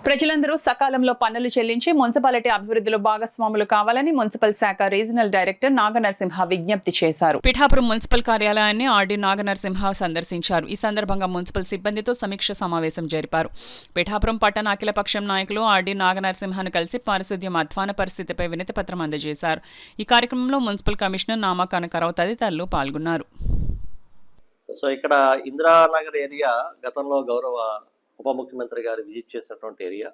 ప్రజలందరూ సకాలంలో పన్నులు చెల్లించి మున్సిపాలిటీ అభివృద్ధిలో భాగస్వాములు కావాలని మున్సిపల్ శాఖ రీజనల్ డైరెక్టర్ నాగనరసింహ విజ్ఞప్తి చేశారు. పిఠాపురం మున్సిపల్ కార్యాలయాన్ని ఆర్డీ నాగనరసింహ సందర్శించారు. ఈ సందర్భంగా మున్సిపల్ సిబ్బందితో సమీక్ష సమావేశం జరిపారు. పిఠాపురం పట్టణ అఖిలపక్షం నాయకులు ఆర్డీ నాగనరసింహను కలిసి పారిశుద్ధ్యం అధ్వాన పరిస్థితిపై వినతిపత్రం అందజేశారు. ఈ కార్యక్రమంలో మున్సిపల్ కమిషనర్ నామా కనకరావు తదితరులు పాల్గొన్నారు. సో ఇక్కడ ఇందిరానగర్ ఏరియా గతంలో గౌరవ ఉప ముఖ్యమంత్రి గారు విజిట్ చేసినటువంటి ఏరియా,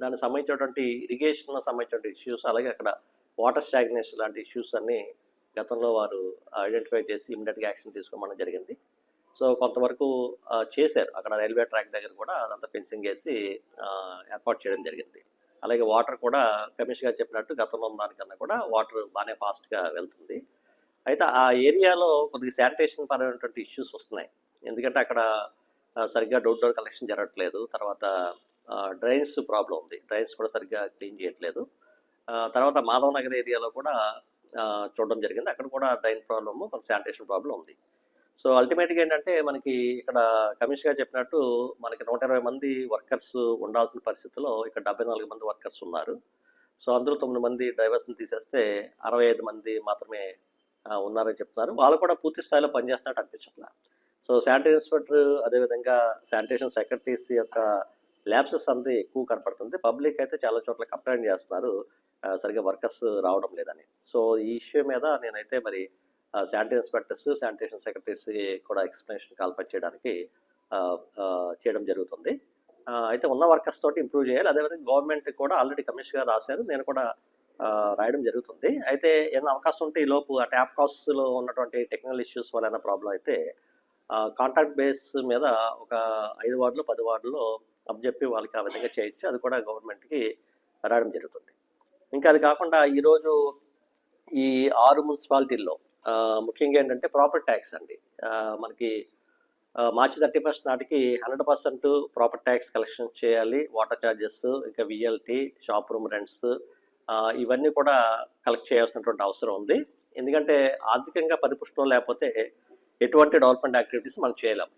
దానికి సంబంధించినటువంటి ఇరిగేషన్లో సంబంధించిన ఇష్యూస్, అలాగే అక్కడ వాటర్ స్టాగ్నేషన్ లాంటి ఇష్యూస్ అన్నీ గతంలో వారు ఐడెంటిఫై చేసి ఇమ్మీడియట్గా యాక్షన్ తీసుకోవడం జరిగింది. సో కొంతవరకు చేశారు. అక్కడ రైల్వే ట్రాక్ దగ్గర కూడా అదంతా ఫెన్సింగ్ వేసి ఏర్పాటు చేయడం జరిగింది. అలాగే వాటర్ కూడా కమిషనర్ గారు చెప్పినట్టు గతంలో దానికన్నా కూడా వాటర్ బాగానే ఫాస్ట్గా వెళ్తుంది. అయితే ఆ ఏరియాలో కొద్దిగా శానిటేషన్ పరమైనటువంటి ఇష్యూస్ వస్తున్నాయి. ఎందుకంటే అక్కడ సరిగ్గా డోర్ కలెక్షన్ జరగట్లేదు. తర్వాత డ్రైన్స్ ప్రాబ్లం ఉంది. డ్రైన్స్ కూడా సరిగ్గా క్లీన్ చేయట్లేదు. తర్వాత మాధవ్ నగర్ ఏరియాలో కూడా చూడడం జరిగింది. అక్కడ కూడా డ్రైన్ ప్రాబ్లము, కొంత శానిటేషన్ ప్రాబ్లం ఉంది. సో అల్టిమేట్గా ఏంటంటే మనకి ఇక్కడ కమిషనర్ గారు చెప్పినట్టు మనకి 120 మంది వర్కర్స్ ఉండాల్సిన పరిస్థితిలో ఇక్కడ 74 మంది వర్కర్స్ ఉన్నారు. సో అందులో 9 మంది డ్రైవర్స్ని తీసేస్తే 65 మంది మాత్రమే ఉన్నారని చెప్తున్నారు. వాళ్ళు కూడా పూర్తి స్థాయిలో పనిచేస్తున్నట్టు అనిపించట్లా. సో శానిటరీ ఇన్స్పెక్టర్, అదేవిధంగా శానిటేషన్ సెక్రటరీస్ యొక్క ల్యాబ్సెస్ అంతా ఎక్కువ కనపడుతుంది. పబ్లిక్ అయితే చాలా చోట్ల కంప్లైంట్ చేస్తున్నారు సరిగ్గా వర్కర్స్ రావడం లేదని. సో ఈ ఇష్యూ మీద నేనైతే మరి శానిటరీ ఇన్స్పెక్టర్స్, శానిటేషన్ సెక్రటరీస్ కూడా ఎక్స్ప్లెనేషన్ కాల్పట్ చేయడానికి చేయడం జరుగుతుంది. అయితే ఉన్న వర్కర్స్ తోటి ఇంప్రూవ్ చేయాలి. అదేవిధంగా గవర్నమెంట్ కూడా ఆల్రెడీ కమిషనర్ గారు రాశారు, నేను కూడా రాయడం జరుగుతుంది. అయితే ఏమైనా అవకాశం ఉంటే ఈ లోపు ఆ ట్యాప్ కాస్ట్లో ఉన్నటువంటి టెక్నికల్ ఇష్యూస్ వల్ల ప్రాబ్లం అయితే కాంట్రాక్ట్ బేస్ మీద ఒక 5 వార్డులు 10 వార్డులో అప్పచెప్పి వాళ్ళకి ఆ విధంగా చేయొచ్చు. అది కూడా గవర్నమెంట్కి రావడం జరుగుతుంది. ఇంకా అది కాకుండా ఈరోజు ఈ 6 మున్సిపాలిటీల్లో ముఖ్యంగా ఏంటంటే ప్రాపర్టీ ట్యాక్స్ అండి. మనకి మార్చి 31 నాటికి 100% ప్రాపర్టీ ట్యాక్స్ కలెక్షన్ చేయాలి. వాటర్ ఛార్జెస్, ఇంకా విఎల్టీ, షాప్ రూమ్ రెంట్స్, ఇవన్నీ కూడా కలెక్ట్ చేయాల్సినటువంటి అవసరం ఉంది. ఎందుకంటే ఆర్థికంగా పరిపుష్టం లేకపోతే ఎటువంటి డెవలప్మెంట్ యాక్టివిటీస్ మనం చేయలేం.